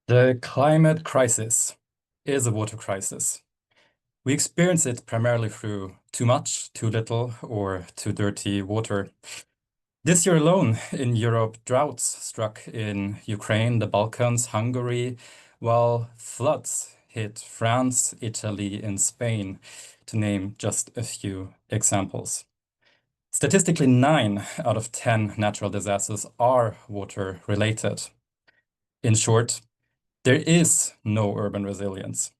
The climate crisis is a water crisis. We experience it primarily through too much, too little, or too dirty water. This year alone in Europe, droughts struck in Ukraine, the Balkans, Hungary, while floods hit France, Italy, and Spain, to name just a few examples. Statistically, 9 out of 10 natural disasters are water related. In short, there is no urban resilience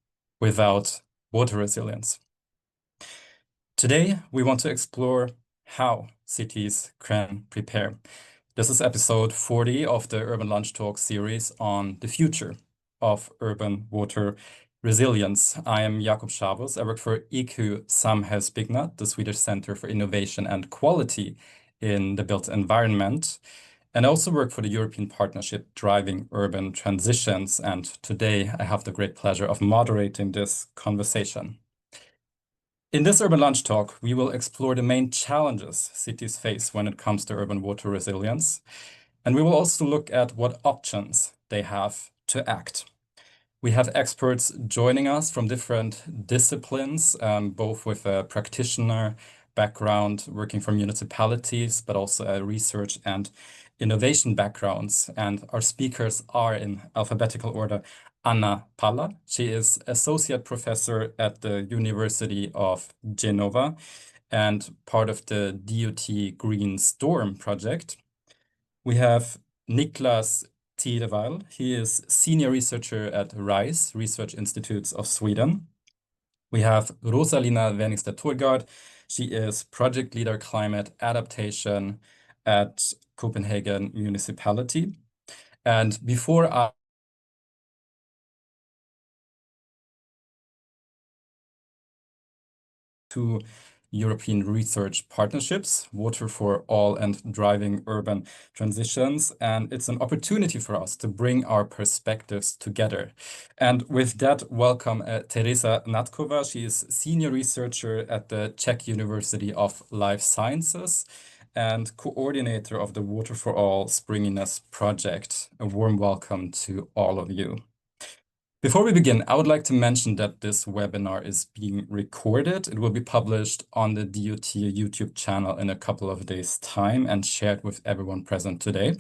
without water resilience. Today, we want to explore how cities can prepare. This is episode 40 of the Urban Lunch Talk series on the future of urban water resilience. I am Jakob Schabus. I work for IQ Samhällsbyggnad, the Swedish Center for Innovation and Quality in the Built Environment. And I also work for the European Partnership Driving Urban Transitions. And today I have the great pleasure of moderating this conversation. In this Urban Lunch Talk, we will explore the main challenges cities face when it comes to urban water resilience. And we will also look at what options they have to act. We have experts joining us from different disciplines, both with a practitioner background working for municipalities, but also a research and innovation backgrounds. And our speakers are in alphabetical order. Palla. She is associate professor at the University of Genova and part of the DOT Green Storm project. We have Niklas Thidevall. He is senior researcher at RISE, Research Institutes of Sweden. We have Rosalina Wenningsted-Torgard. She is project leader climate adaptation at Copenhagen Municipality. And before I two European research partnerships, Water for All and Driving Urban Transitions. And it's an opportunity for us to bring our perspectives together. And with that, welcome Tereza Hnátková. She is senior researcher at the Czech University of Life Sciences and coordinator of the Water for All Springiness project. A warm welcome to all of you. Before we begin, I would like to mention that this webinar is being recorded. It will be published on the DOT YouTube channel in a couple of days' time and shared with everyone present today.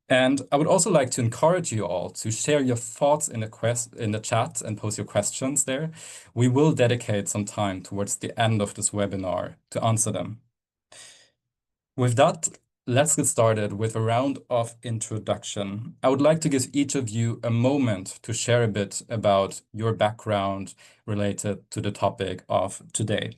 And I would also like to encourage you all to share your thoughts in the chat and post your questions there. We will dedicate some time towards the end of this webinar to answer them. With that, let's get started with a round of introduction. I would like to give each of you a moment to share a bit about your background related to the topic of today.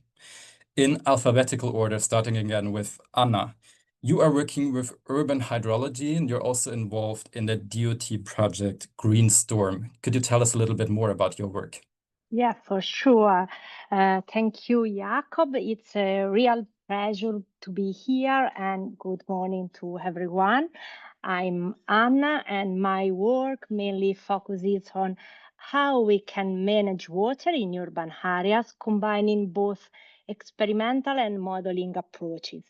In alphabetical order, starting again with Anna. You are working with urban hydrology and you're also involved in the DOT project Green Storm. Could you tell us a little bit more about your work? Yeah, for sure. Thank you, Jakob. It's a real pleasure to be here and good morning to everyone. I'm Anna and my work mainly focuses on how we can manage water in urban areas, combining both experimental and modeling approaches.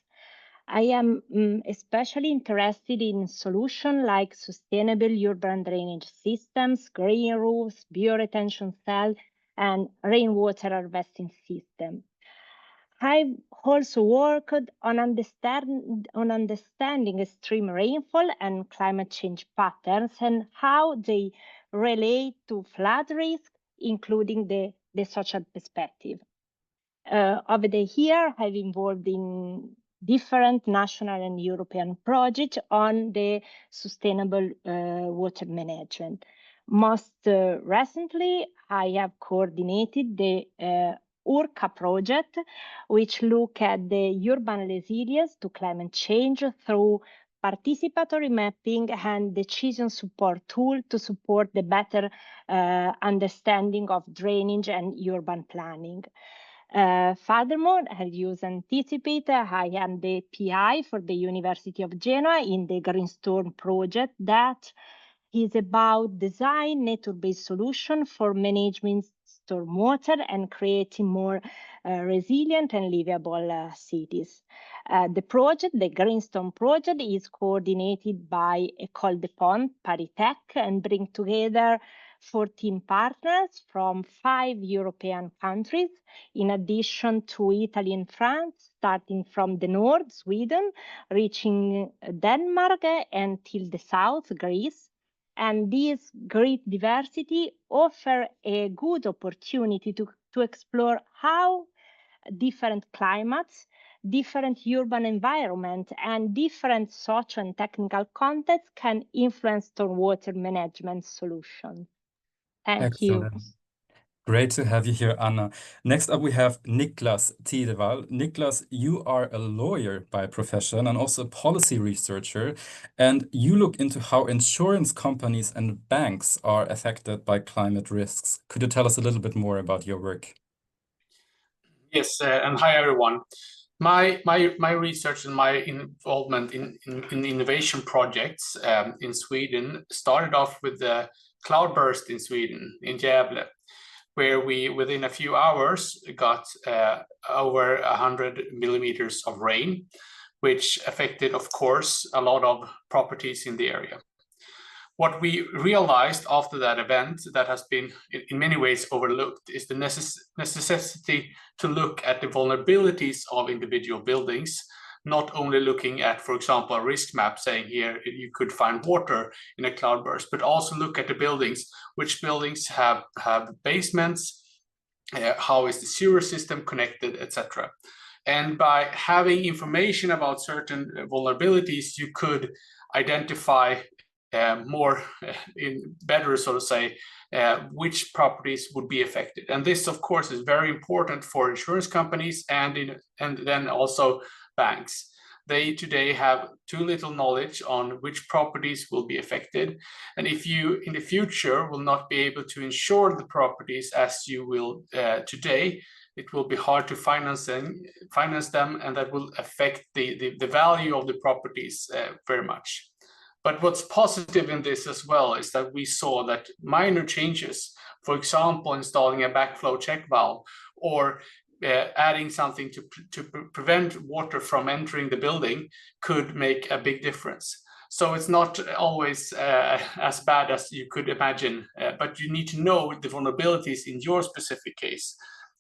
I am especially interested in solutions like sustainable urban drainage systems, green roofs, bioretention cells, and rainwater harvesting system. I've also worked on understanding extreme rainfall and climate change patterns and how they relate to flood risk, including the social perspective. Over the year, I've involved in different national and European projects on the sustainable water management. Most recently, I have coordinated the URCA project, which look at the urban resilience to climate change through participatory mapping and decision support tool to support the better understanding of drainage and urban planning. Furthermore, as you anticipate, I am the PI for the University of Genoa in the Green Storm project that is about design nature-based solution for managing stormwater and creating more resilient and livable cities. The project, the Greenstone project, is coordinated by École de Pont, Paris-Tech, and bring together 14 partners from 5 European countries, in addition to Italy and France, starting from the north, Sweden, reaching Denmark, and till the south, Greece. And this great diversity offers a good opportunity to explore how different climates, different urban environment, and different social and technical contexts can influence stormwater management solutions. Thank you. Excellent. Great to have you here, Anna. Next up, we have Niklas Thidevall. Niklas, you are a lawyer by profession and also a policy researcher, and you look into how insurance companies and banks are affected by climate risks. Could you tell us a little bit more about your work? Yes, and hi everyone. My research and my involvement in innovation projects in Sweden started off with the cloudburst in Sweden, in Gävle, where we, within a few hours, got over 100 millimeters of rain, which affected, of course, a lot of properties in the area. What we realized after that event that has been in many ways overlooked is the necessity to look at the vulnerabilities of individual buildings, not only looking at, for example, a risk map saying here you could find water in a cloudburst, but also look at the buildings, which buildings have basements, how is the sewer system connected, etc. And by having information about certain vulnerabilities, you could identify more better, so to say, which properties would be affected. And this, of course, is very important for insurance companies and then also banks. They today have too little knowledge on which properties will be affected. And if you in the future will not be able to insure the properties as you will today, it will be hard to finance them, and that will affect the value of the properties very much. But what's positive in this as well is that we saw that minor changes, for example, installing a backflow check valve or adding something to prevent water from entering the building could make a big difference. So it's not always as bad as you could imagine, but you need to know the vulnerabilities in your specific case.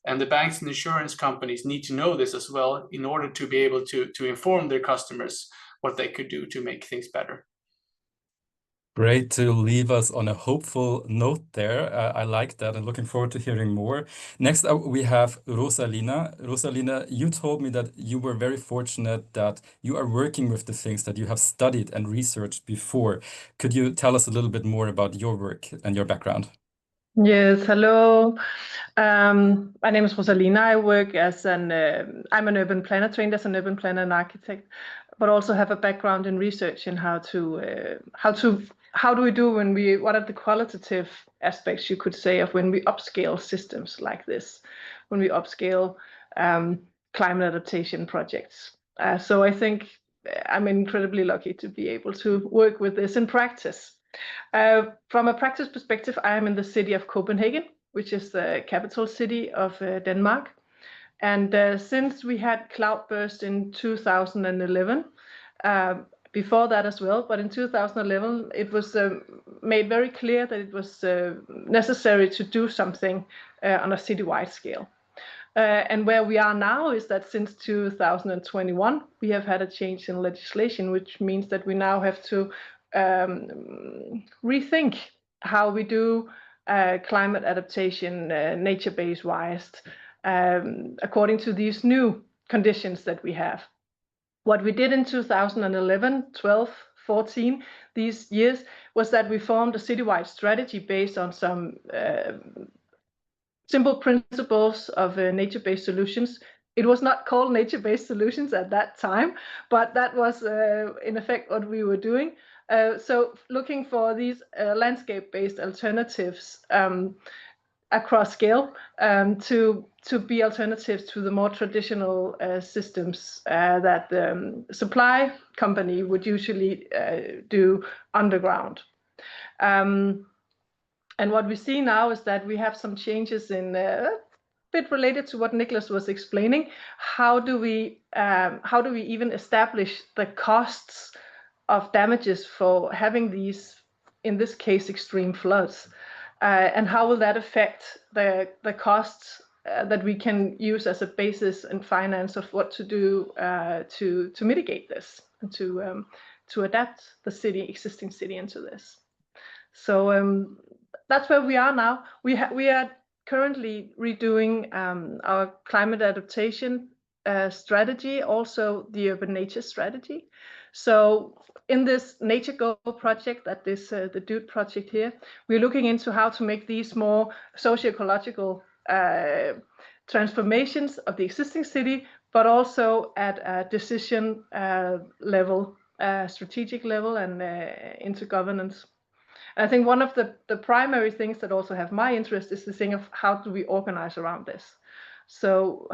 And the banks and insurance companies need to know this as well in order to be able to inform their customers what they could do to make things better. Great to leave us on a hopeful note there. I like that and looking forward to hearing more. Next up, we have Rosalina. Rosalina, you told me that you were very fortunate that you are working with the things that you have studied and researched before. Could you tell us a little bit more about your work and your background? Yes, hello. My name is Rosalina. I work as I'm an urban planner, trained as an urban planner and architect, but also have a background in research in how do we do what are the qualitative aspects, you could say, of when we upscale systems like this, when we upscale climate adaptation projects. So I think I'm incredibly lucky to be able to work with this in practice. From a practice perspective, I am in the city of Copenhagen, which is the capital city of Denmark. And since we had cloudburst in 2011, before that as well, but in 2011, it was made very clear that it was necessary to do something on a citywide scale. And where we are now is that since 2021, we have had a change in legislation, which means that we now have to rethink how we do climate adaptation nature-based wise according to these new conditions that we have. What we did in 2011, 12, 14, these years, was that we formed a citywide strategy based on some simple principles of nature-based solutions. It was not called nature-based solutions at that time, but that was in effect what we were doing. So looking for these landscape-based alternatives across scale to be alternatives to the more traditional systems that the supply company would usually do underground. And what we see now is that we have some changes in a bit related to what Niklas was explaining. How do we even establish the costs of damages for having these, in this case, extreme floods? And how will that affect the costs that we can use as a basis in finance of what to do to mitigate this and to adapt the existing city into this? So that's where we are now. We are currently redoing our climate adaptation strategy, also the urban nature strategy. So in this NaturGO project, the DUDE project here, we're looking into how to make these more socio-ecological transformations of the existing city, but also at a decision level, strategic level, and into governance. And I think one of the primary things that also have my interest is the thing of how do we organize around this. So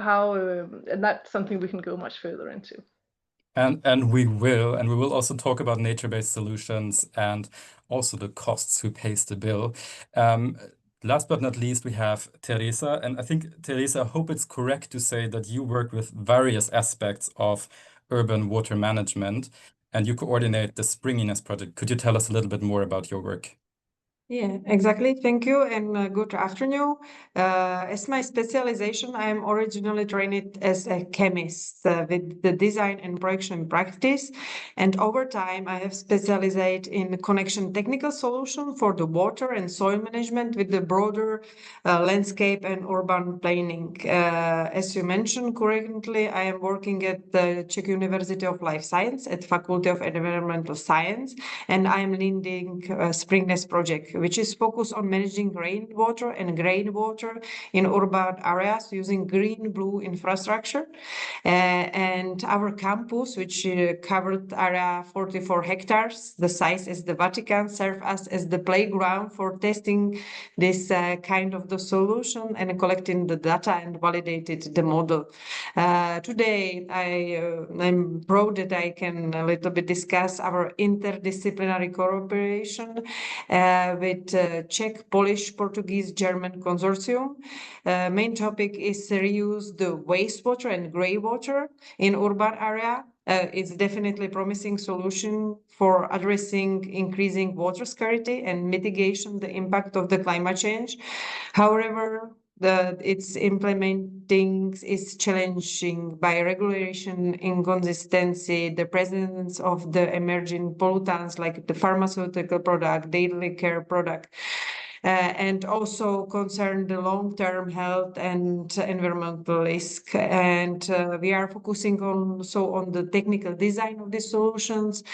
and that's something we can go much further into. And we will also talk about nature-based solutions and also the costs, who pays the bill. Last but not least, we have Tereza. And I think, Tereza, I hope it's correct to say that you work with various aspects of urban water management and you coordinate the Springiness project. Could you tell us a little bit more about your work? Yeah, exactly. Thank you and good afternoon. As my specialization, I am originally trained as a chemist with the design and production practice. And over time, I have specialized in connection technical solution for the water and soil management with the broader landscape and urban planning. As you mentioned, currently, I am working at the Czech University of Life Science at Faculty of Environmental Science, and I am leading Springiness project, which is focused on managing rainwater and groundwater in urban areas using green-blue infrastructure. And our campus, which covered area 44 hectares, the size is the Vatican, served us as the playground for testing this kind of the solution and collecting the data and validated the model. Today, I'm proud that I can a little bit discuss our interdisciplinary cooperation with Czech, Polish, Portuguese, German consortium. Main topic is reuse the wastewater and grey water in urban area. It's definitely promising solution for addressing increasing water scarcity and mitigation the impact of the climate change. However, its implementing is challenging by regulation inconsistency, the presence of the emerging pollutants like the pharmaceutical product, daily care product, and also concern the long-term health and environmental risk. And we are focusing on the technical design of the solutions.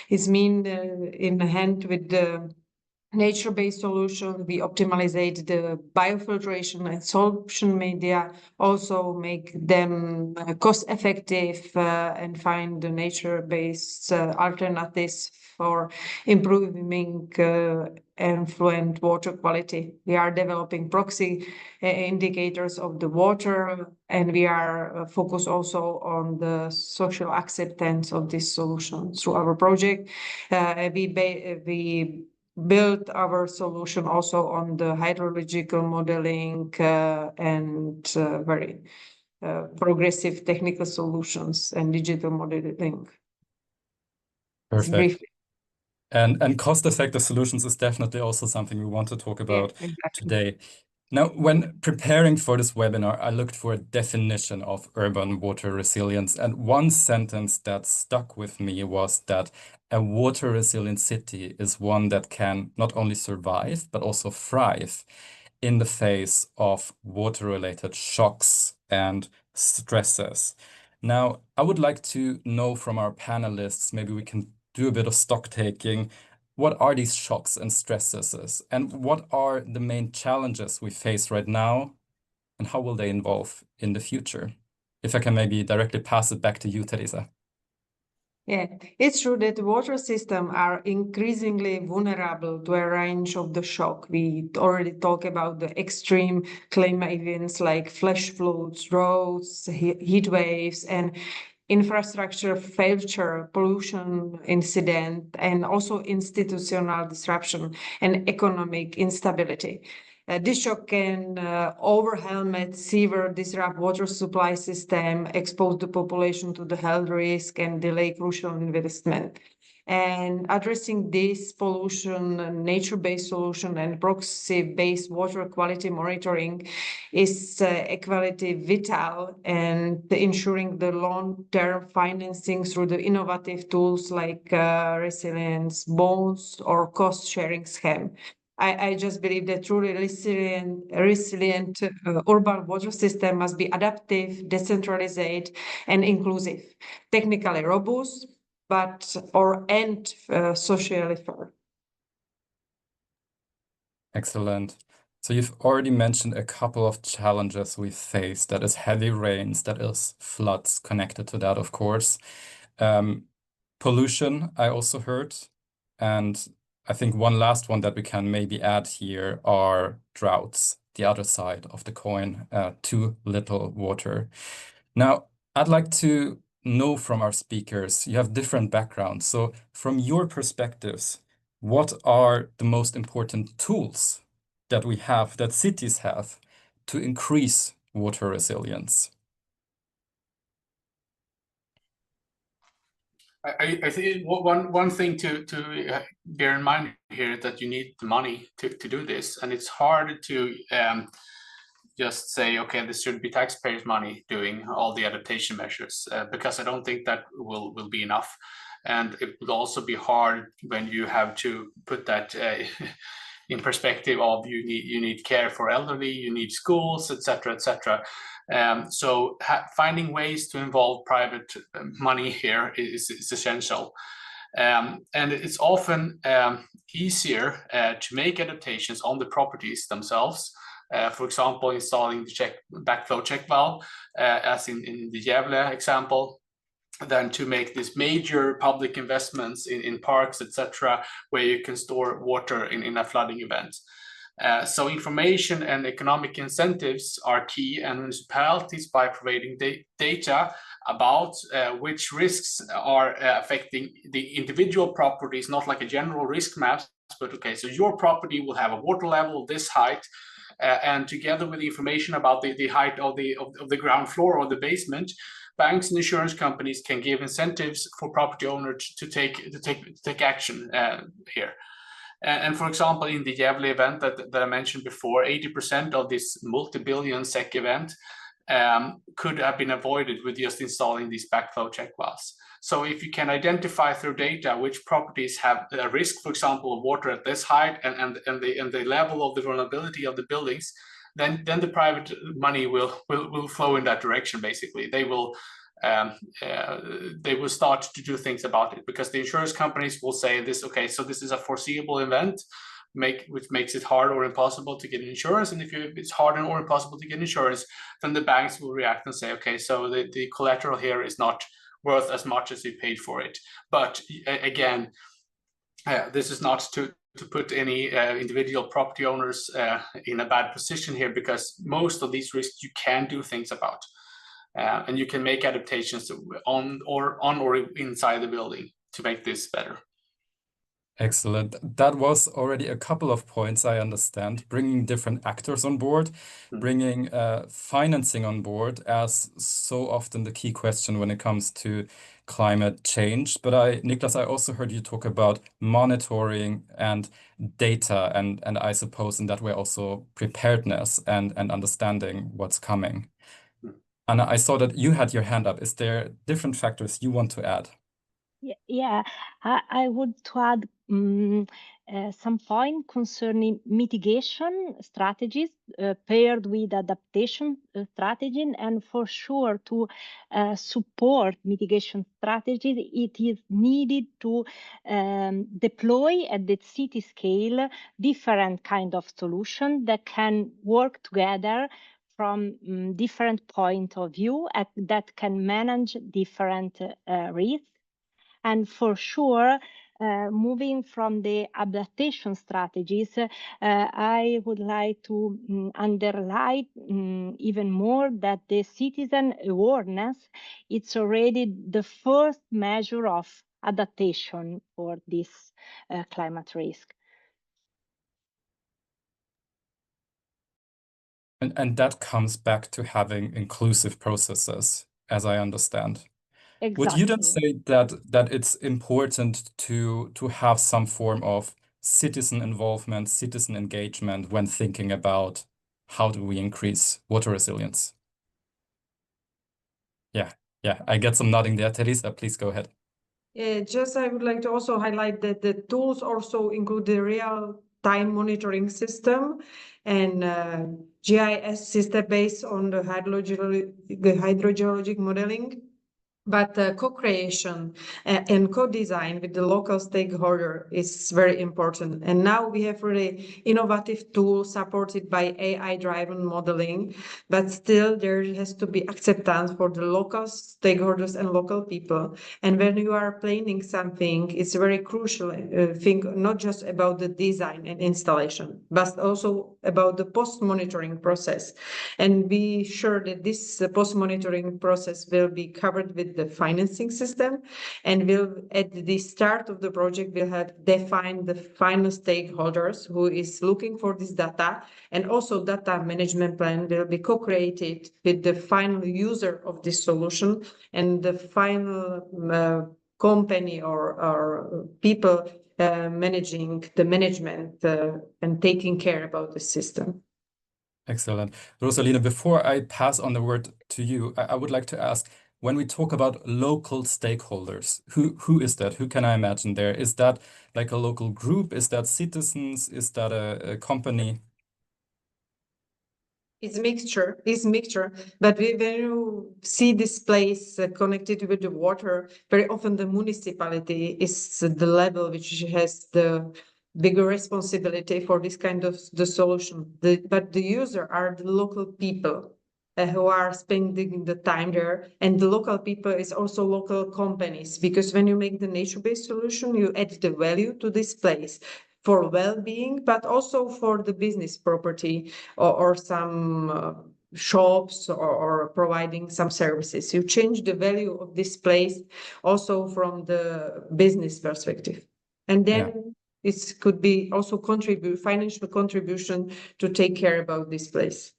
It's mean in hand with the nature-based solution, we optimize the biofiltration and sorption media, also make them cost-effective and find the nature-based alternatives for improving effluent water quality. We are developing proxy indicators of the water, and we are focused also on the social acceptance of this solution through our project. We built our solution also on the hydrological modeling and very progressive technical solutions and digital modeling. Perfect. Briefly. And cost-effective solutions is definitely also something we want to talk about today. Now, when preparing for this webinar, I looked for a definition of urban water resilience, and one sentence that stuck with me was that a water-resilient city is one that can not only survive, but also thrive in the face of water-related shocks and stresses. Now, I would like to know from our panelists, maybe we can do a bit of stock taking. What are these shocks and stresses, and what are the main challenges we face right now, and how will they evolve in the future? If I can maybe directly pass it back to you, Tereza. Yeah, it's true that water systems are increasingly vulnerable to a range of the shock. We already talked about the extreme climate events like flash floods, droughts, heat waves, and infrastructure failure, pollution incident, and also institutional disruption and economic instability. This shock can overwhelm and severe disrupt water supply system, expose the population to the health risk, and delay crucial investment. And addressing this pollution, nature-based solution, and proxy-based water quality monitoring is equally vital, and ensuring the long-term financing through the innovative tools like resilience bonds or cost-sharing scheme. I just believe that truly resilient urban water system must be adaptive, decentralized, and inclusive, technically robust, and socially fair. Excellent. So you've already mentioned a couple of challenges we face. That is heavy rains, that is floods connected to that, of course. Pollution, I also heard. And I think one last one that we can maybe add here are droughts, the other side of the coin, too little water. Now, I'd like to know from our speakers, you have different backgrounds. So from your perspectives, what are the most important tools that we have, that cities have, to increase water resilience? I think one thing to bear in mind here is that you need the money to do this, and it's hard to just say, okay, this should be taxpayers' money doing all the adaptation measures, because I don't think that will be enough. And it would also be hard when you have to put that in perspective of you need care for elderly, you need schools, etc., etc. So finding ways to involve private money here is essential. And it's often easier to make adaptations on the properties themselves. For example, installing the backflow check valve, as in the Gävle example, than to make these major public investments in parks, etc., where you can store water in a flooding event. So information and economic incentives are key, and municipalities, by providing data about which risks are affecting the individual properties, not like a general risk map, but okay, so your property will have a water level this height, and together with the information about the height of the ground floor or the basement, banks and insurance companies can give incentives for property owners to take action here. And for example, in the Gävle event that I mentioned before, 80% of this multi-billion SEK event could have been avoided with just installing these backflow check valves. So if you can identify through data which properties have a risk, for example, of water at this height and the level of the vulnerability of the buildings, then the private money will flow in that direction. Basically, they will start to do things about it, because the insurance companies will say this, okay, so this is a foreseeable event, which makes it hard or impossible to get insurance. And if it's hard or impossible to get insurance, then the banks will react and say, okay, so the collateral here is not worth as much as you paid for it. But again, this is not to put any individual property owners in a bad position here, because most of these risks you can do things about. And you can make adaptations on or inside the building to make this better. Excellent. That was already a couple of points, I understand. Bringing different actors on board, bringing financing on board as so often the key question when it comes to climate change. But Niklas, I also heard you talk about monitoring and data, and I suppose in that way also preparedness and understanding what's coming. And I saw that you had your hand up. Is there different factors you want to add? Yeah, I would to add some point concerning mitigation strategies paired with adaptation strategy, and for sure to support mitigation strategies, it is needed to deploy at the city scale different kind of solution that can work together from different point of view that can manage different risks. And for sure, moving from the adaptation strategies, I would like to underline even more that the citizen awareness, it's already the first measure of adaptation for this climate risk. And that comes back to having inclusive processes, as I understand. Exactly. Would you then say that it's important to have some form of citizen involvement, citizen engagement when thinking about how do we increase water resilience? Yeah, I get some nodding there. Tereza, please go ahead. Just I would like to also highlight that the tools also include the real-time monitoring system and GIS system based on the hydrogeologic modeling. But co-creation and co-design with the local stakeholder is very important. And now we have really innovative tools supported by AI-driven modeling, but still there has to be acceptance for the local stakeholders and local people. And when you are planning something, it's very crucial think not just about the design and installation, but also about the post-monitoring process. And be sure that this post-monitoring process will be covered with the financing system, and will at the start of the project will have defined the final stakeholders who is looking for this data, and also data management plan will be co-created with the final user of this solution and the final company or people managing the management and taking care about the system. Excellent. Rosalina, before I pass on the word to you, I would like to ask, when we talk about local stakeholders, who is that? Who can I imagine there? Is that like a local group? Is that citizens? Is that a company? It's mixture. But when you see this place connected with the water, very often the municipality is the level which has the bigger responsibility for this kind of the solution. But the user are the local people who are spending the time there, and the local people is also local companies, because when you make the nature-based solution, you add the value to this place for well-being, but also for the business property or some shops or providing some services. You change the value of this place also from the business perspective, and then it could be also financial contribution to take care about this place.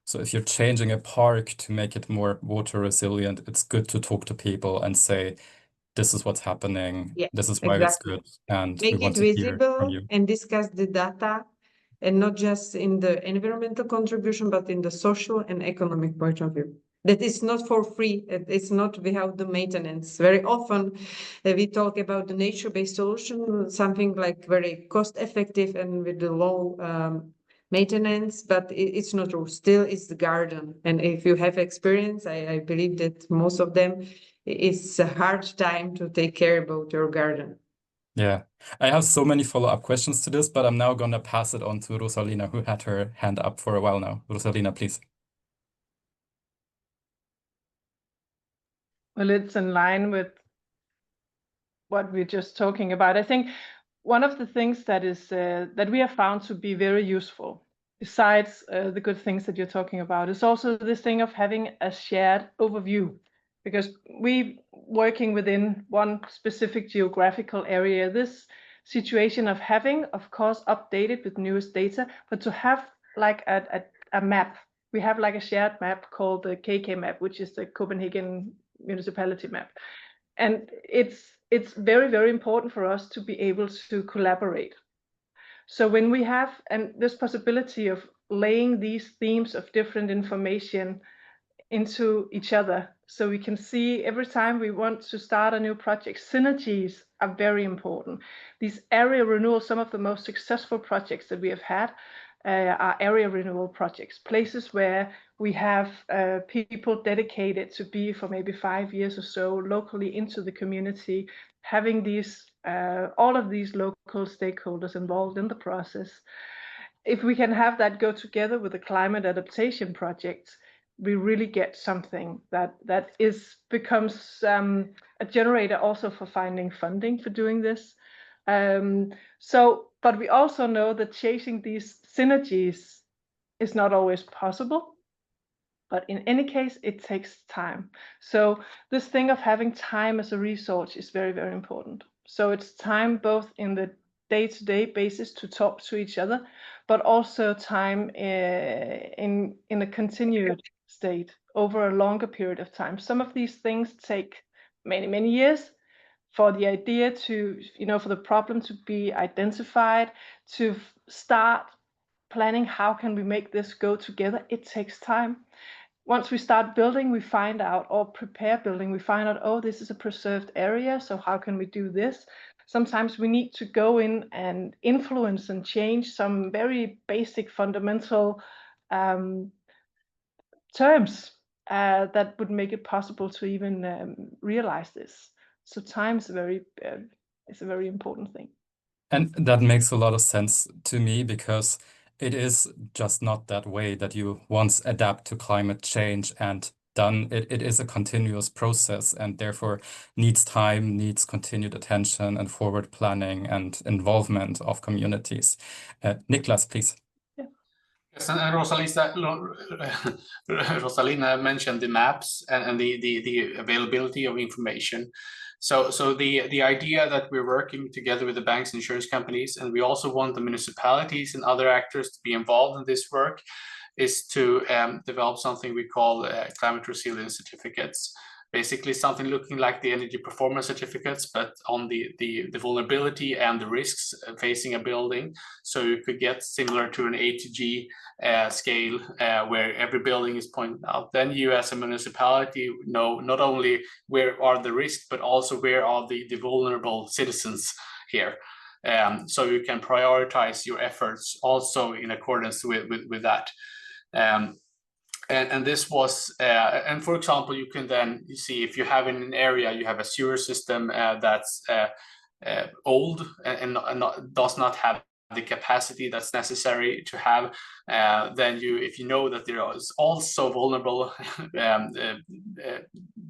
So if you're changing a park to make it more water resilient, it's good to talk to people and say, this is what's happening. Yeah, this is why exactly. it's good. And make we want it to hear from visible you. and discuss the data, and not just in the environmental contribution, but in the social and economic point of view. That is not for free. It's not without the maintenance. Very often we talk about the nature-based solution, something like very cost-effective and with the low maintenance, but it's not true. Still, it's the garden. And if you have experience, I believe that most of them, it's a hard time to take care about your garden. Yeah, I have so many follow-up questions to this, but I'm now going to pass it on to Rosalina, who had her hand up for a while now. Rosalina, please. Well, it's in line with what we're just talking about. I think one of the things that is that we have found to be very useful, besides the good things that you're talking about, is also this thing of having a shared overview. Because we working within one specific geographical area, this situation of having, of course, updated with newest data, but to have like a map. We have like a shared map called the KK map, which is the Copenhagen Municipality map. And it's very, very important for us to be able to collaborate. So when we have this possibility of laying these themes of different information into each other, so we can see every time we want to start a new project, synergies are very important. These area renewal, some of the most successful projects that we have had are area renewal projects, places where we have people dedicated to be for maybe 5 years or so locally into the community, having these all of these local stakeholders involved in the process. If we can have that go together with the climate adaptation projects, we really get something that becomes generator also for finding funding for doing this. But we also know that chasing these synergies is not always possible. But in any case, it takes time. So this thing of having time as a resource is very, very important. So it's time both in the day-to-day basis to talk to each other, but also time in a continued state over a longer period of time. Some of these things take many, many years for the idea to, for the problem to be identified, to start planning how can we make this go together. It takes time. Once we start building, we find out, or prepare building, we find out, oh, this is a preserved area, so how can we do this? Sometimes we need to go in and influence and change some very basic fundamental terms that would make it possible to even realize this. So time is a very important thing. And that makes a lot of sense to me, because it is just not that way that you once adapt to climate change and done. It is a continuous process, and therefore needs time, needs continued attention and forward planning and involvement of communities. Niklas, please. Yes, and Rosalina mentioned the maps and the availability of information. So the idea that we're working together with the banks and insurance companies, and we also want the municipalities and other actors to be involved in this work, is to develop something we call climate resilience certificates. Basically something looking like the energy performance certificates, but on the vulnerability and the risks facing a building. So you could get similar to an A to G scale where every building is pointed out. Then you as a municipality know not only where are the risks, but also where are the vulnerable citizens here. So you can prioritize your efforts also in accordance with that. And this was, and for example, you can then see if you have in an area, you have a sewer system that's old and does not have the capacity that's necessary to have, then if you know that there is also vulnerable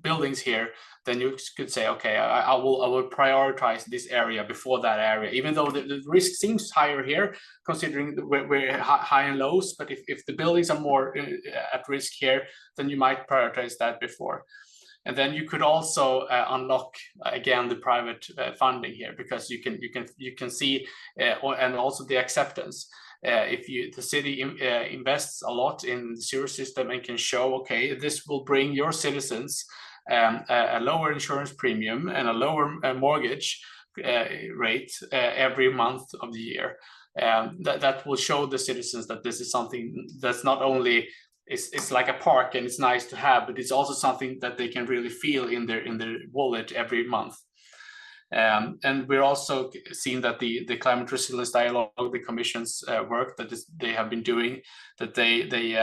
buildings here, then you could say, okay, I will prioritize this area before that area, even though the risk seems higher here, considering where high and lows. But if the buildings are more at risk here, then you might prioritize that before. And then you could also unlock again the private funding here, because you can see and also the acceptance. If the city invests a lot in the sewer system and can show, okay, this will bring your citizens a lower insurance premium and a lower mortgage rate every month of the year, that will show the citizens that this is something that's not only it's like a park and it's nice to have, but it's also something that they can really feel in their wallet every month. And we're also seeing that the climate resilience dialogue, the Commission's work that they have been doing, that they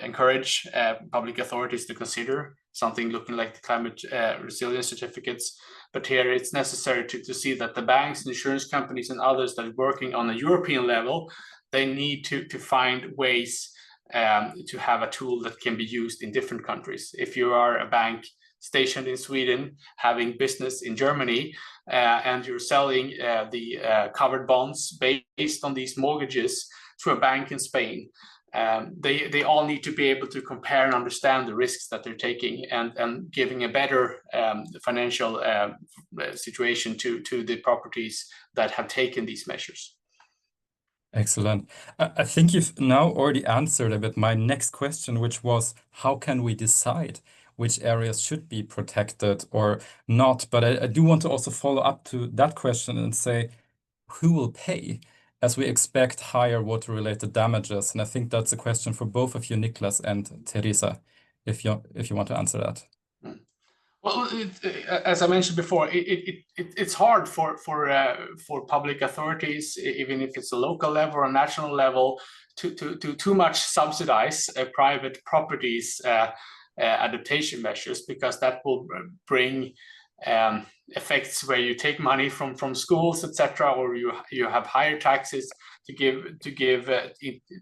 encourage public authorities to consider something looking like the climate resilience certificates. But here it's necessary to see that the banks, insurance companies, and others that are working on a European level, they need to find ways to have a tool that can be used in different countries. If you are a bank stationed in Sweden, having business in Germany, and you're selling the covered bonds based on these mortgages to a bank in Spain, they all need to be able to compare and understand the risks that they're taking, and giving a better financial situation to the properties that have taken these measures. Excellent. I think you've now already answered a bit my next question, which was, how can we decide which areas should be protected or not? But I do want to also follow up to that question and say, who will pay, as we expect higher water-related damages? And I think that's a question for both of you, Niklas and Tereza, if you want to answer that. Well, as I mentioned before, it's hard for public authorities, even if it's a local level or a national level, to too much subsidize private properties adaptation measures, because that will bring effects where you take money from schools, etc., or you have higher taxes to give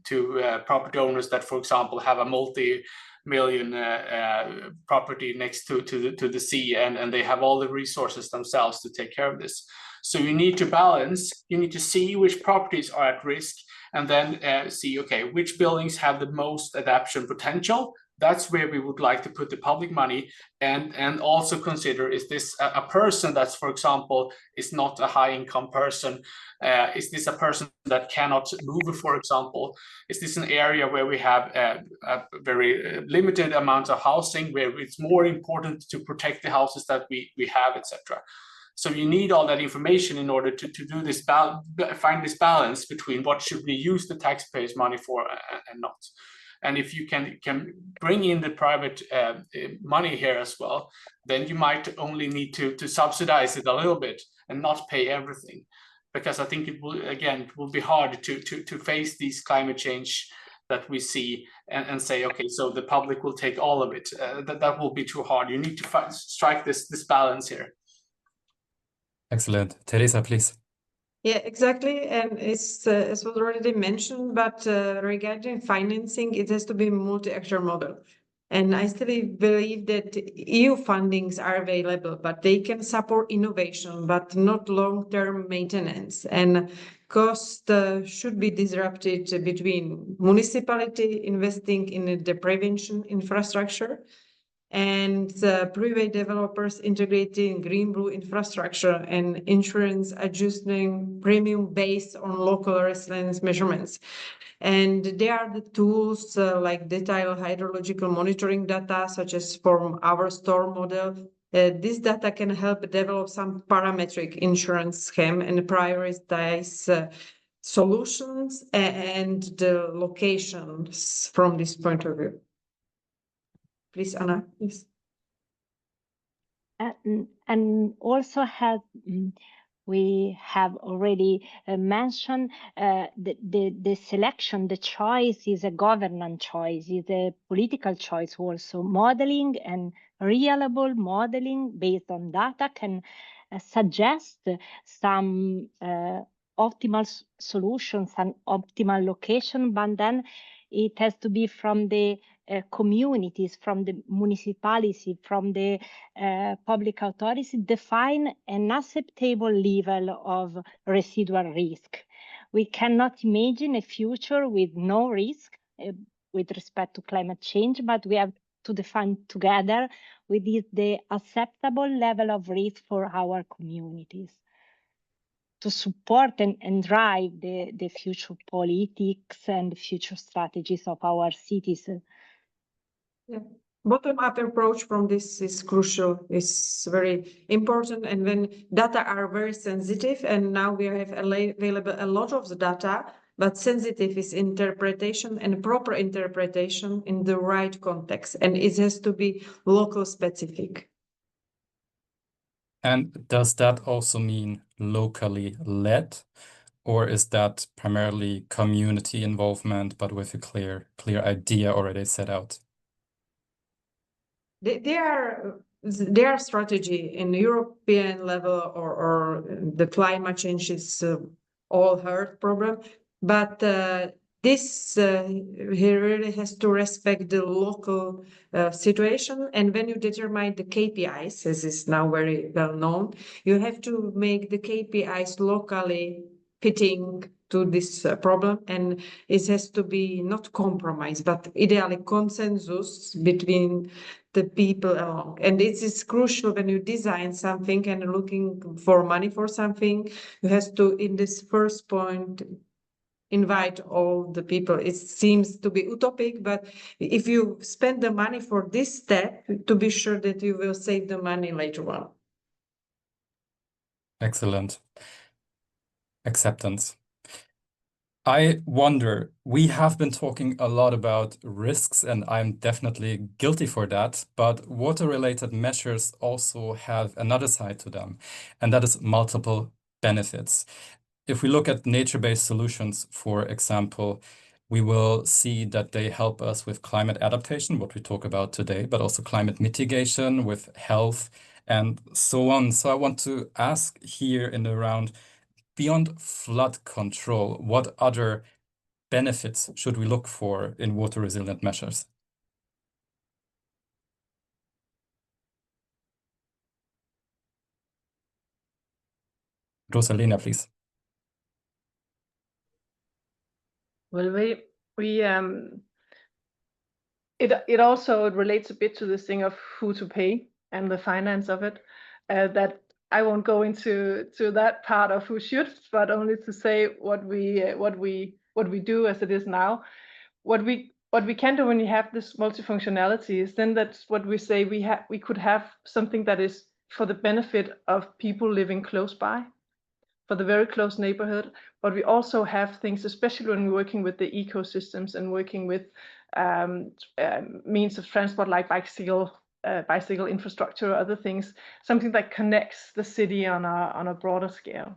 to property owners that, for example, have a million property next to the sea, and they have all the resources themselves to take care of this. So you need to balance, you need to see which properties are at risk, and then see, okay, which buildings have the most adaptation potential. That's where we would like to put the public money, and also consider, is this a person that's, for example, is not a high income person? Is this a person that cannot move, for example? Is this an area where we have a very limited amount of housing, where it's more important to protect the houses that we have, etc.? So you need all that information in order to do this, find this balance between what should we use the taxpayers' money for and not. And if you can bring in the private money here as well, then you might only need to subsidize it a little bit and not pay everything. Because I think it will be hard to face these climate change that we see and say, okay, so the public will take all of it. That will be too hard. You need to strike this balance here. Excellent. Tereza, please. Yeah, exactly. And it's as was already mentioned, but regarding financing, it has to be a multi-actor model. And I still believe that EU fundings are available, but they can support innovation, but not long-term maintenance. And cost should be disrupted between municipality investing in the prevention infrastructure and private developers integrating green-blue infrastructure and insurance adjusting premium based on local resilience measurements. And there are the tools like detailed hydrological monitoring data, such as from our storm model. This data can help develop some parametric insurance scheme and prioritize solutions and the locations from this point of view. Please, Anna, please. And also we have already mentioned the selection, the choice is a governance choice, is a political choice also. Modeling and reliable modeling based on data can suggest some optimal solutions and optimal location, but then it has to be from the communities, from the municipality, from the public authorities, define an acceptable level of residual risk. We cannot imagine a future with no risk with respect to climate change, but we have to define together with the acceptable level of risk for our communities to support and drive the future politics and future strategies of our cities. Yeah. Bottom-up approach from this is crucial, is very important. And when data are very sensitive, and now we have available a lot of the data, but sensitive is interpretation and proper interpretation in the right context. And it has to be local specific. And does that also mean locally led, or is that primarily community involvement, but with a clear idea already set out? Their strategy in European level or the climate change is all heard problem, but this he really has to respect the local situation. And when you determine the KPIs, as is now very well known, you have to make the KPIs locally fitting to this problem, and it has to be not compromise, but ideally consensus between the people along. And it is crucial when you design something and looking for money for something, you have to, in this first point, invite all the people. It seems to be utopic, but if you spend the money for this step, to be sure that you will save the money later on. Excellent. Acceptance. I wonder, we have been talking a lot about risks, and I'm definitely guilty for that, but water-related measures also have another side to them, and that is multiple benefits. If we look at nature-based solutions, for example, we will see that they help us with climate adaptation, what we talk about today, but also climate mitigation with health and so on. So I want to ask here in the round, beyond flood control, what other benefits should we look for in water resilient measures? Rosalina, please. Well, it also relates a bit to this thing of who to pay and the finance of it. That I won't go into that part of who should, but only to say what we do as it is now. What we can do when you have this multifunctionality is then that's what we say we could have something that is for the benefit of people living close by, for the very close neighborhood, but we also have things, especially when we're working with the ecosystems and working with means of transport like bicycle infrastructure or other things, something that connects the city on a broader scale.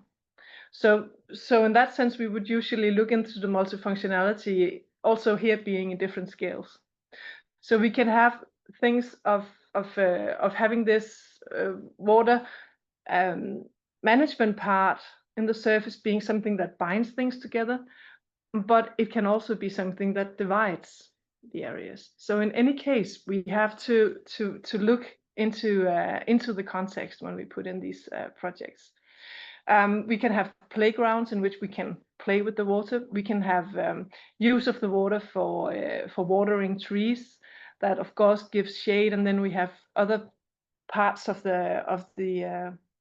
So in that sense, we would usually look into the multifunctionality also here being in different scales. So we can have things of having this water management part in the surface being something that binds things together, but it can also be something that divides the areas. So in any case, we have to look into the context when we put in these projects. We can have playgrounds in which we can play with the water. We can have use of the water for watering trees. That of course gives shade, and then we have other parts of the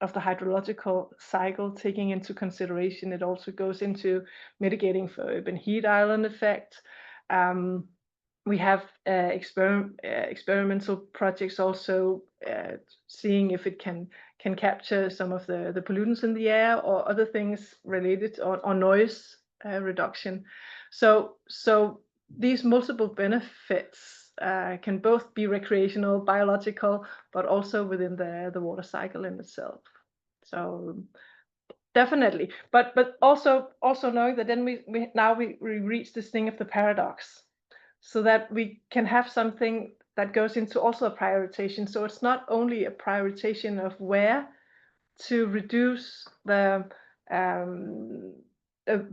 hydrological cycle taking into consideration. It also goes into mitigating for urban heat island effect. We have experimental projects also seeing if it can capture some of the pollutants in the air or other things related or noise reduction. So these multiple benefits can both be recreational, biological, but also within the water cycle in itself. So definitely, but also knowing that then we reach this thing of the paradox, so that we can have something that goes into also a prioritization. So it's not only a prioritization of where to reduce the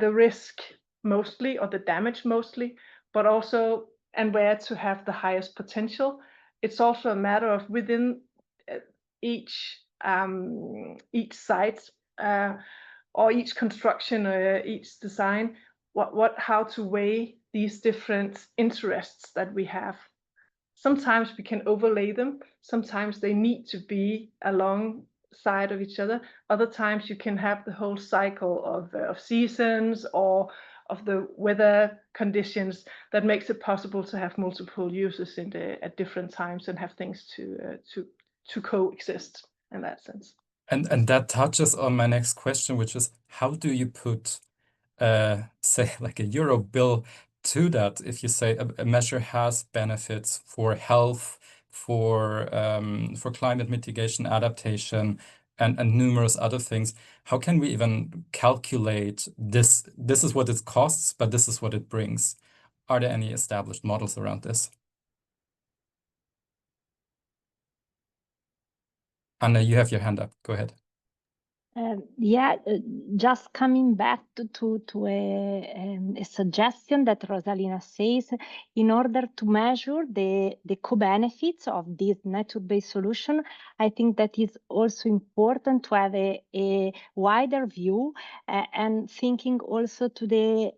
risk mostly or the damage mostly, but also and where to have the highest potential. It's also a matter of within each site or each construction or each design, how to weigh these different interests that we have. Sometimes we can overlay them. Sometimes they need to be alongside of each other. Other times you can have the whole cycle of seasons or of the weather conditions that makes it possible to have multiple uses at different times and have things to coexist in that sense. And that touches on my next question, which is how do you put say like a euro bill to that? If you say a measure has benefits for health, for climate mitigation, adaptation, and numerous other things, how can we even calculate this? This is what it costs, but this is what it brings. Are there any established models around this? Anna, you have your hand up. Go ahead. Just coming back to a suggestion that Rosalina says, in order to measure the co-benefits of this nature-based solution, I think that is also important to have a wider view and thinking also to the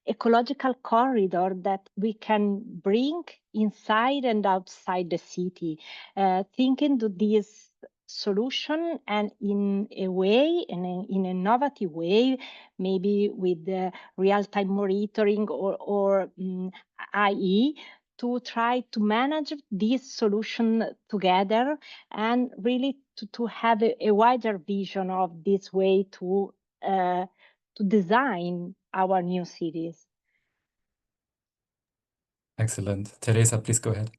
ecological corridor that we can bring inside and outside the city, thinking to this solution and in a way, in an innovative way, maybe with the real-time monitoring or IE, to try to manage this solution together and really to have a wider vision of this way to design our new cities. Excellent. Tereza, please go ahead.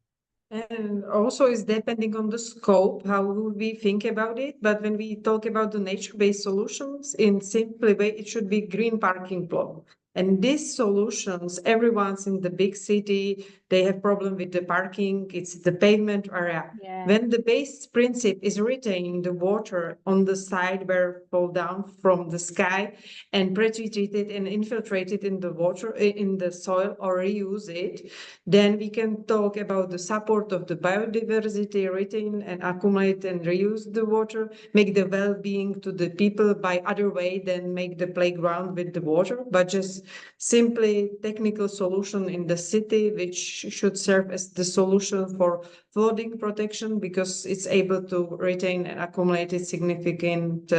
And also it's depending on the scope, how we think about it. But when we talk about the nature-based solutions, in simple way, it should be green parking plot. And these solutions, everyone's in the big city, they have problem with the parking, it's the pavement area. Yeah. When the base principle is retaining the water on the side where fall down from the sky and pre-treated and infiltrated in the water, in the soil, or reuse it, then we can talk about the support of the biodiversity, retain and accumulate and reuse the water, make the well-being to the people by other way than make the playground with the water, but just simply technical solution in the city, which should serve as the solution for flooding protection, because it's able to retain and accumulate a significant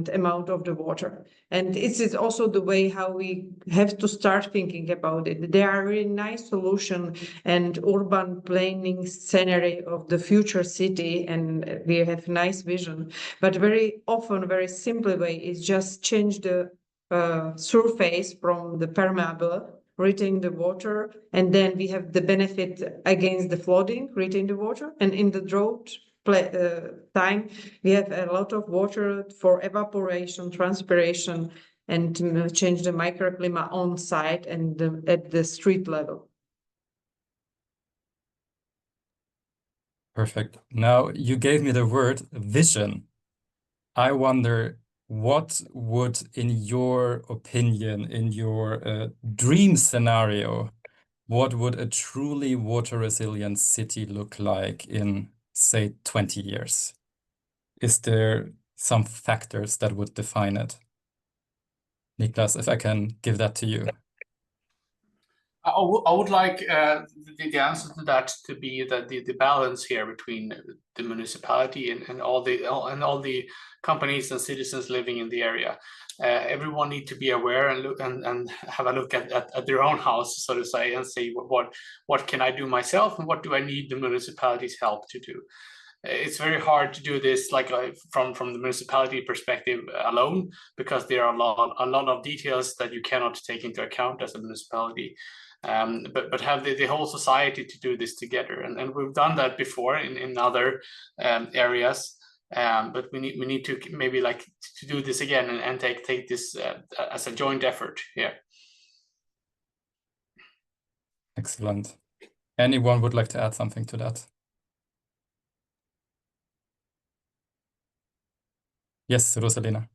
amount of the water. And it's also the way how we have to start thinking about it. There are really nice solution and urban planning scenario of the future city, and we have nice vision, but very often, very simple way is just change the surface from the permeable, retain the water, and then we have the benefit against the flooding, retain the water, and in the drought time, we have a lot of water for evaporation, transpiration, and to change the microclimate on site and at the street level. Perfect. Now you gave me the word vision. I wonder, what would, in your opinion, in your dream scenario, what would a truly water resilient city look like in, say, 20 years? Is there some factors that would define it? Niklas, if I can give that to you. I would like the answer to that to be that the balance here between the municipality and all the companies and citizens living in the area. Everyone need to be aware and look and have a look at their own house, so to say, and say what can I do myself and what do I need the municipality's help to do. It's very hard to do this like from the municipality perspective alone, because there are a lot of details that you cannot take into account as a municipality. But have the whole society to do this together, and we've done that before in other areas, but we need to maybe like to do this again and take this as a joint effort here. Excellent. Anyone would like to add something to that? Yes, Rosalina.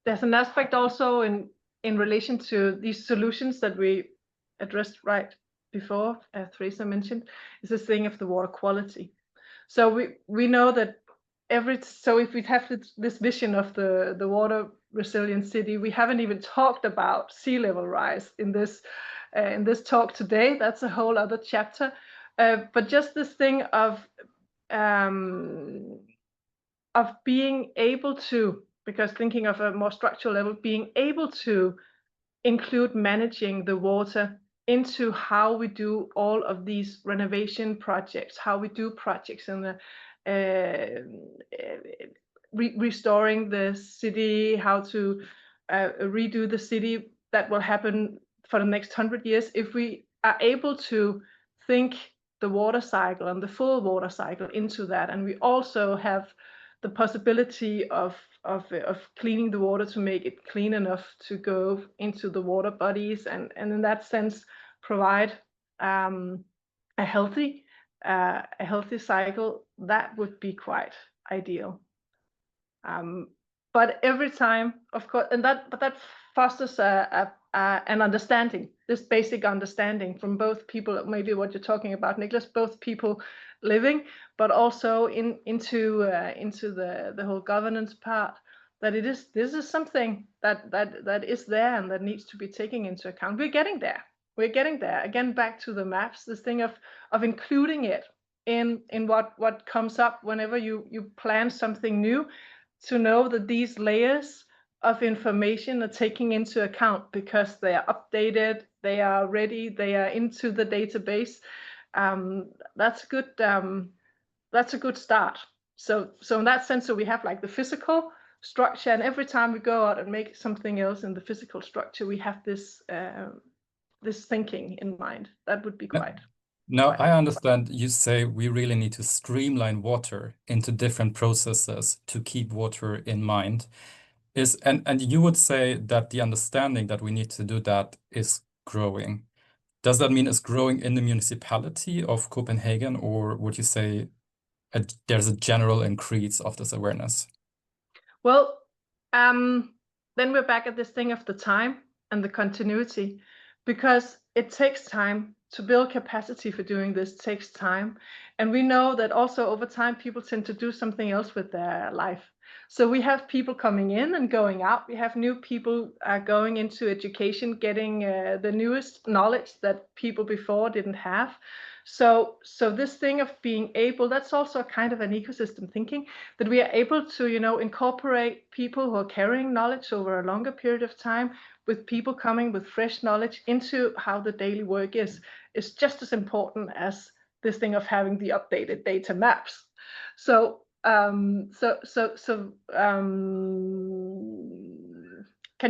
There's an aspect also in relation to these solutions that we addressed right before, as Tereza mentioned, is this thing of the water quality. So we know that if we have this vision of the water resilient city, we haven't even talked about sea level rise in this talk today. That's a whole other chapter. But just this thing of being able to, because thinking of a more structural level, being able to include managing the water into how we do all of these renovation projects, how we do projects in the restoring the city, how to redo the city, that will happen for the next 100 years. If we are able to think the water cycle and the full water cycle into that, and we also have the possibility of cleaning the water to make it clean enough to go into the water bodies, and in that sense provide a healthy cycle, that would be quite ideal. But every time, of course, but that fosters an understanding, this basic understanding from both people, maybe what you're talking about, Niklas, both people living, but also into the whole governance part, that this is something that is there and that needs to be taken into account. We're getting there. Again, back to the maps, this thing of including it in what comes up whenever you plan something new, to know that these layers of information are taking into account because they are updated, they are ready, they are into the database. That's a good start. So in that sense, so we have like the physical structure, and every time we go out and make something else in the physical structure, we have this this thinking in mind. That would be quite Now, I understand you say we really need to streamline water into different processes to keep water in mind. And you would say that the understanding that we need to do that is growing. Does that mean it's growing in the municipality of Copenhagen, or would you say there's a general increase of this awareness? Well, then we're back at this thing of the time and the continuity, because it takes time to build capacity for doing this. It takes time. And we know that also over time, people tend to do something else with their life. So we have people coming in and going out. We have new people going into education, getting the newest knowledge that people before didn't have. So this thing of being able, that's also a kind of an ecosystem thinking, that we are able to, incorporate people who are carrying knowledge over a longer period of time with people coming with fresh knowledge into how the daily work is just as important as this thing of having the updated data maps. So can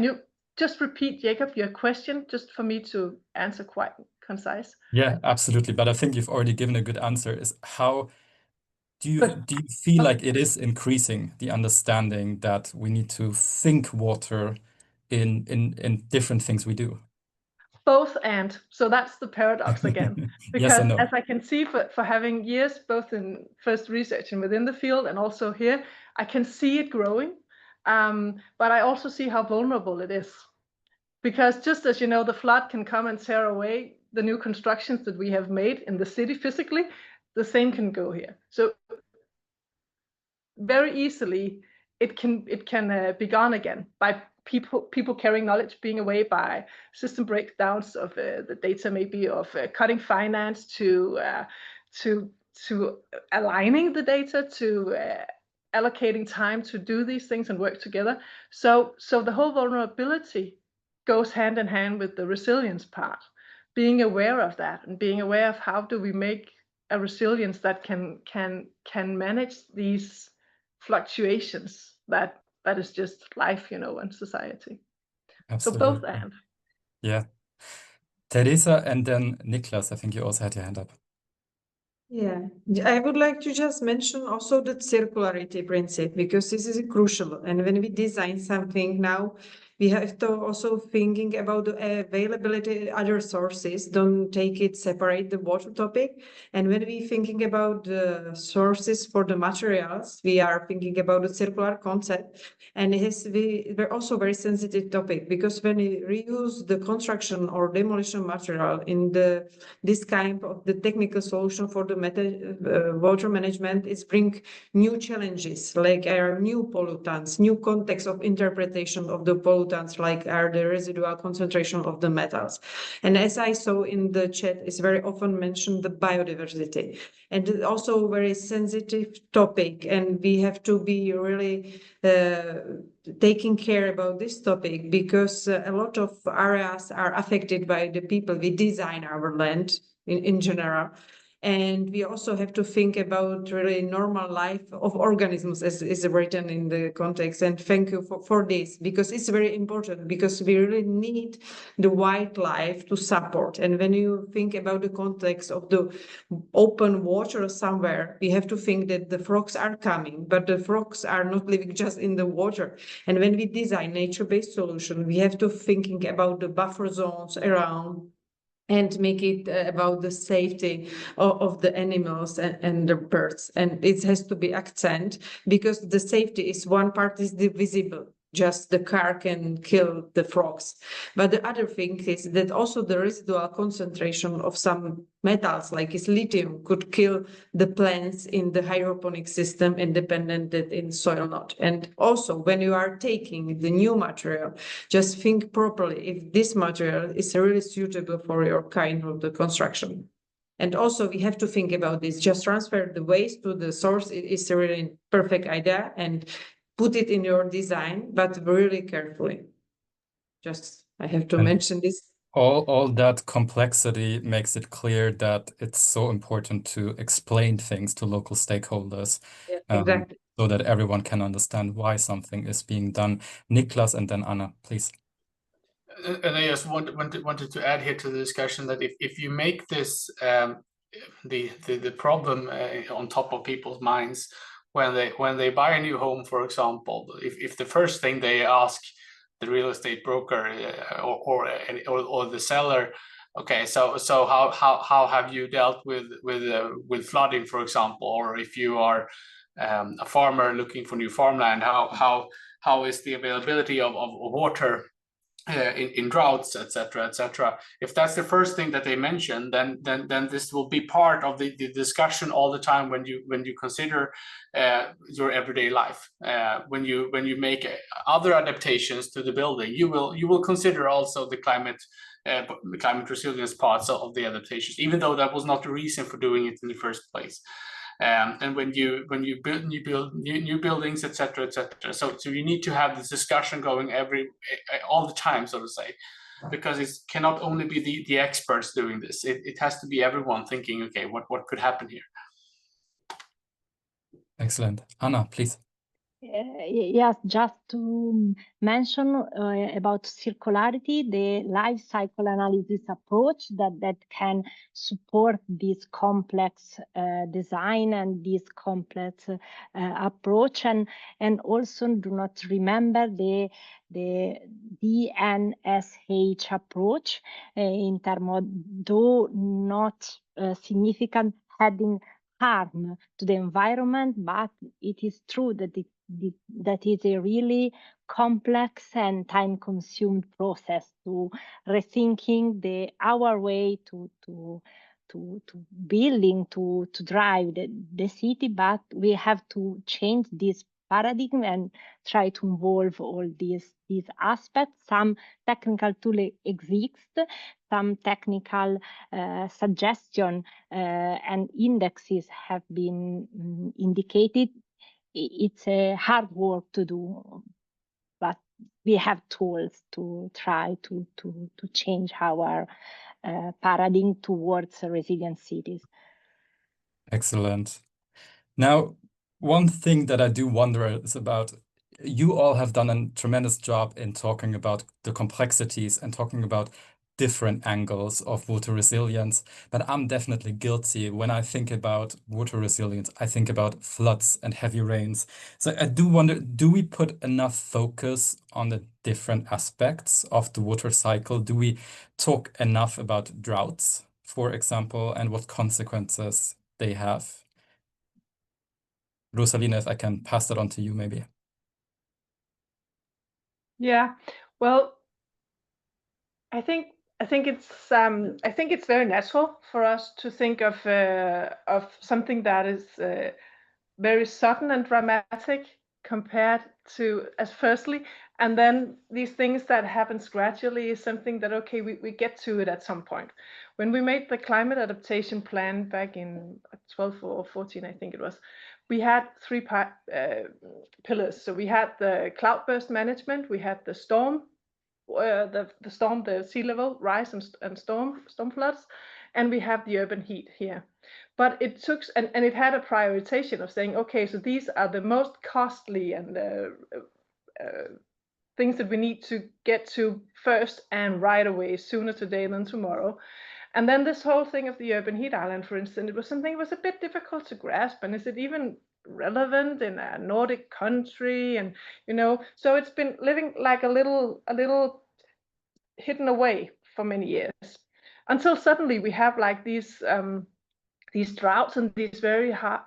you just repeat, Jakob, your question, just for me to answer quite concise? Yeah, absolutely. But I think you've already given a good answer. Is how do you feel like it is increasing the understanding that we need to think water in different things we do? Both and. So that's the paradox again. Because Yes and no. as I can see for having years, both in first research and within the field and also here, I can see it growing. But I also see how vulnerable it is. Because just as the flood can come and tear away the new constructions that we have made in the city physically, the same can go here. So very easily it can be gone again by people carrying knowledge being away, by system breakdowns of the data, maybe of cutting finance to aligning the data, to allocating time to do these things and work together. So the whole vulnerability goes hand in hand with the resilience part, being aware of that and being aware of how do we make a resilience that can manage these fluctuations that is just life, and society. Absolutely. So both and. Yeah. Tereza and then Niklas, I think you also had your hand up. Yeah, I would like to just mention also the circularity principle, because this is crucial. And when we design something now, we have to also thinking about the availability of other sources. Don't take it separate the water topic. And when we thinking about the sources for the materials, we are thinking about the circular concept. And we're also very sensitive topic, because when we reuse the construction or demolition material in this kind of the technical solution for the water management, is bring new challenges, like new pollutants, new context of interpretation of the pollutants, like are the residual concentration of the metals. And as I saw in the chat, it's very often mentioned the biodiversity, and it's also a very sensitive topic, and we have to be really taking care about this topic, because a lot of areas are affected by the people we design our land in general. And we also have to think about really normal life of organisms, as is written in the context. And thank you for this, because it's very important, because we really need the wildlife to support. And when you think about the context of the open water somewhere, we have to think that the frogs are coming, but the frogs are not living just in the water. And when we design nature-based solution, we have to thinking about the buffer zones around, and make it about the safety of the animals and the birds. And it has to be accent, because the safety is one part is the visible, just the car can kill the frogs. But the other thing is that also the residual concentration of some metals, like is lithium, could kill the plants in the hydroponic system, independent that in soil not. And also when you are taking the new material, just think properly if this material is really suitable for your kind of the construction. And also we have to think about this, just transfer the waste to the source is a really perfect idea, and put it in your design, but really carefully. Just, I have to mention this. All that complexity makes it clear that it's so important to explain things to local stakeholders. Yeah, exactly. So that everyone can understand why something is being done. Niklas and then Anna, please. And I just wanted to add here to the discussion that if you make this the problem on top of people's minds when they buy a new home, for example. If the first thing they ask the real estate broker or the seller, okay, so how have you dealt with flooding, for example, or if you are a farmer looking for new farmland, how is the availability of water in droughts, etc., etc. If that's the first thing that they mention, then this will be part of the discussion all the time when you consider your everyday life. When you make other adaptations to the building, you will consider also the climate resilience parts of the adaptations, even though that was not the reason for doing it in the first place. And when you build new buildings, etc., etc. So you need to have this discussion going all the time, so to say, because it cannot only be the experts doing this. It has to be everyone thinking, okay, what could happen here? Excellent. Anna, please. Yes, just to mention about circularity, the life cycle analysis approach that can support this complex design and this complex approach, and also do not remember the DNSH approach in terms of though not significant adding harm to the environment, but it is true that that is a really complex and time-consumed process to rethinking our way to building to drive the city, but we have to change this paradigm and try to involve all these aspects. Some technical tools exist, some technical suggestion and indexes have been indicated. It's a hard work to do, but we have tools to try to change our paradigm towards resilient cities. Excellent. Now, one thing that I do wonder is about, you all have done a tremendous job in talking about the complexities and talking about different angles of water resilience, but I'm definitely guilty. When I think about water resilience, I think about floods and heavy rains. So I do wonder, do we put enough focus on the different aspects of the water cycle? Do we talk enough about droughts, for example, and what consequences they have? Rosalina, if I can pass that on to you, maybe. Yeah, well, I think it's very natural for us to think of something that is very sudden and dramatic compared to as firstly, and then these things that happens gradually is something that, okay, we get to it at some point. When we made the climate adaptation plan back in 12 or 14, I think it was, we had three pillars. So we had the cloudburst management, we had the storm, the sea level rise and storm floods, and we have the urban heat here. But it took, and it had a prioritization of saying, okay, so these are the most costly and things that we need to get to first and right away, sooner today than tomorrow. And then this whole thing of the urban heat island, for instance, it was something that was a bit difficult to grasp. And is it even relevant in a Nordic country? And, you know, so it's been living like a little hidden away for many years, until suddenly we have like these droughts and these very hot,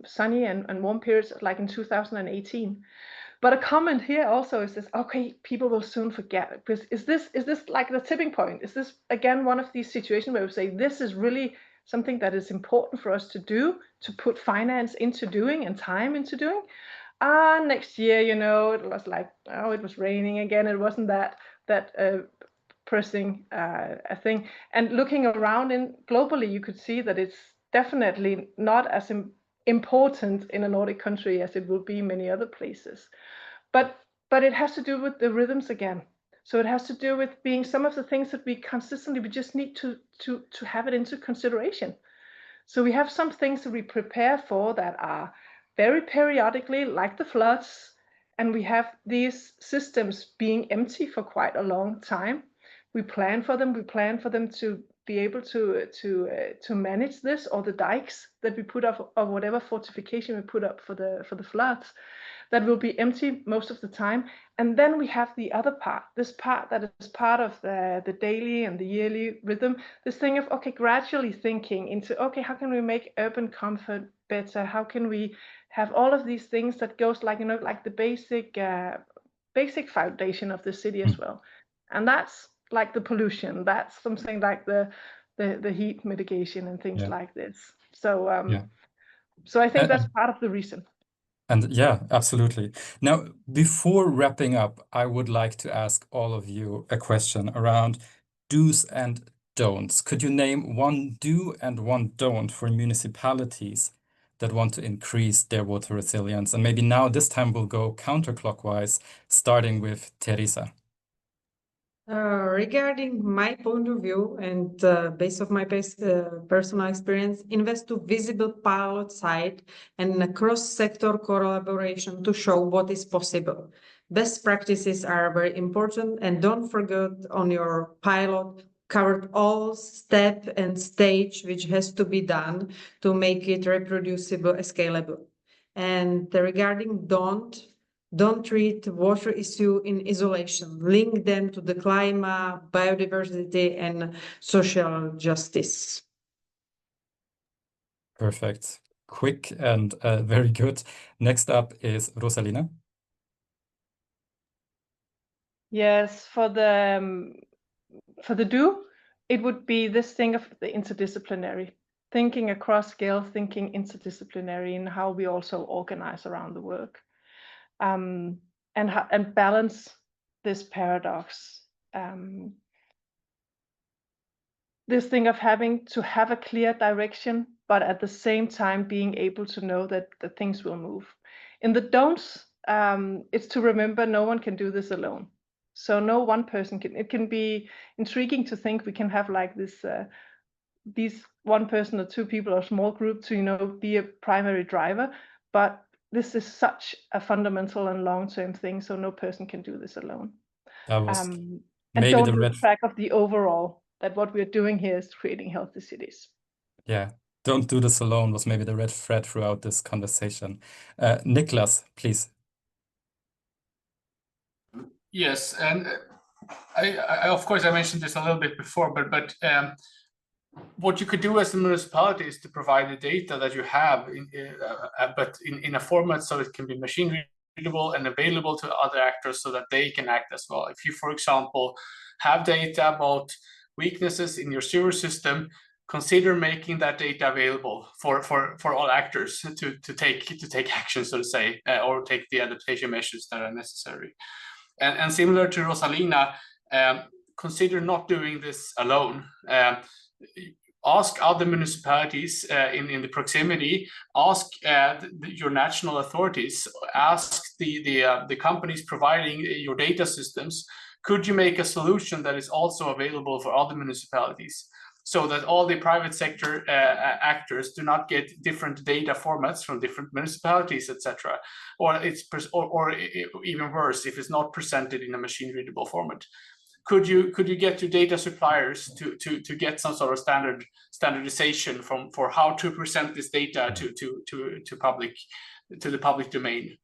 sunny and warm periods, like in 2018. But a comment here also is this: okay, people will soon forget it. Because is this like the tipping point? Is this again one of these situations where we say this is really something that is important for us to do, to put finance into doing and time into doing? Next year, you know, it was like, oh, it was raining again. It wasn't that pressing a thing. And looking around globally, you could see that it's definitely not as important in a Nordic country as it will be many other places. But it has to do with the rhythms again. So it has to do with being some of the things that we just need to have it into consideration. So we have some things that we prepare for that are very periodically, like the floods, and we have these systems being empty for quite a long time. We plan for them to be able to manage this, or the dikes that we put up, or whatever fortification we put up for the floods, that will be empty most of the time. And then we have the other part, this part that is part of the daily and the yearly rhythm, this thing of, okay, gradually thinking into, okay, how can we make urban comfort better? How can we have all of these things that goes like, you know, like the basic foundation of the city as well. And that's like the pollution, that's something like the heat mitigation and things like this. So so I think that's part of the reason. And yeah, absolutely. Now, before wrapping up, I would like to ask all of you a question around do's and don'ts. Could you name one do and one don't for municipalities that want to increase their water resilience? And maybe now this time we'll go counterclockwise, starting with Tereza. Regarding my point of view and based on my personal experience, invest to visible pilot site and a cross-sector collaboration to show what is possible. Best practices are very important, and don't forget on your pilot covered all step and stage which has to be done to make it reproducible and scalable. And regarding don't treat water issue in isolation. Link them to the climate, biodiversity, and social justice. Perfect. Quick and very good. Next up is Rosalina. Yes, for the do, it would be this thing of the interdisciplinary, thinking across scale, thinking interdisciplinary in how we also organize around the work. And balance this paradox. This thing of having to have a clear direction, but at the same time being able to know that the things will move. In the don'ts, it's to remember no one can do this alone. So no one person can. It can be intriguing to think we can have like this, these one person or two people or small group to, you know, be a primary driver, but this is such a fundamental and long-term thing, so no person can do this alone. That was And maybe don't the red lose track of the overall, that what we're doing here is creating healthy cities. Yeah, don't do this alone was maybe the red thread throughout this conversation. Niklas, please. Yes, and I of course I mentioned this a little bit before, but what you could do as a municipality is to provide the data that you have, but in a format so it can be machine readable and available to other actors so that they can act as well. If you, for example, have data about weaknesses in your sewer system, consider making that data available for all actors to take action, so to say, or take the adaptation measures that are necessary. And similar to Rosalina, consider not doing this alone. Ask other municipalities in the proximity, ask your national authorities, ask the companies providing your data systems, could you make a solution that is also available for other municipalities, so that all the private sector actors do not get different data formats from different municipalities, etc. Or even worse, if it's not presented in a machine readable format. Could you get your data suppliers to get some sort of standardization for how to present this data to the public domain?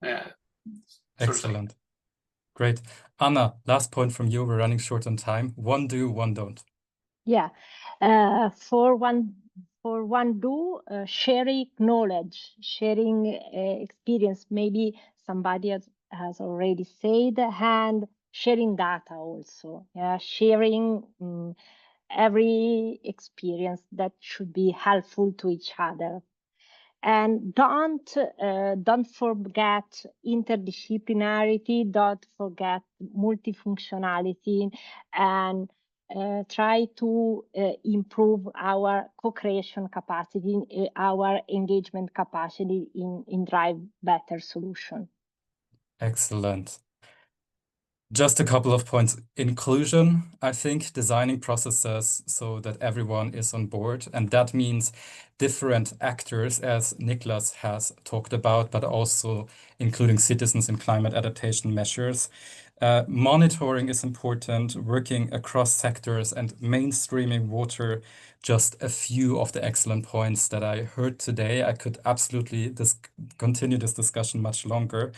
Excellent. Great. Anna, last point from you. We're running short on time. One do, one don't. Yeah. For one do, sharing knowledge, sharing experience. Maybe somebody has already said, and sharing data also. Yeah, sharing every experience that should be helpful to each other. And don't forget interdisciplinarity, don't forget multifunctionality, and try to improve our co-creation capacity, our engagement capacity in drive better solution. Excellent. Just a couple of points. Inclusion, I think, designing processes so that everyone is on board. And that means different actors, as Niklas has talked about, but also including citizens in climate adaptation measures. Monitoring is important, working across sectors and mainstreaming water. Just a few of the excellent points that I heard today. I could absolutely continue this discussion much longer.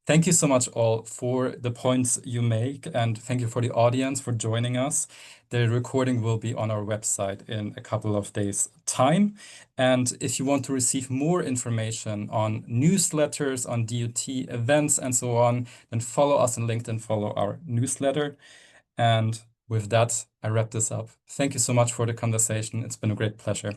Thank you so much all for the points you make, and thank you for the audience for joining us. The recording will be on our website in a couple of days' time. And if you want to receive more information on newsletters, on DOT events, and so on, then follow us on LinkedIn, follow our newsletter. And with that, I wrap this up. Thank you so much for the conversation. It's been a great pleasure.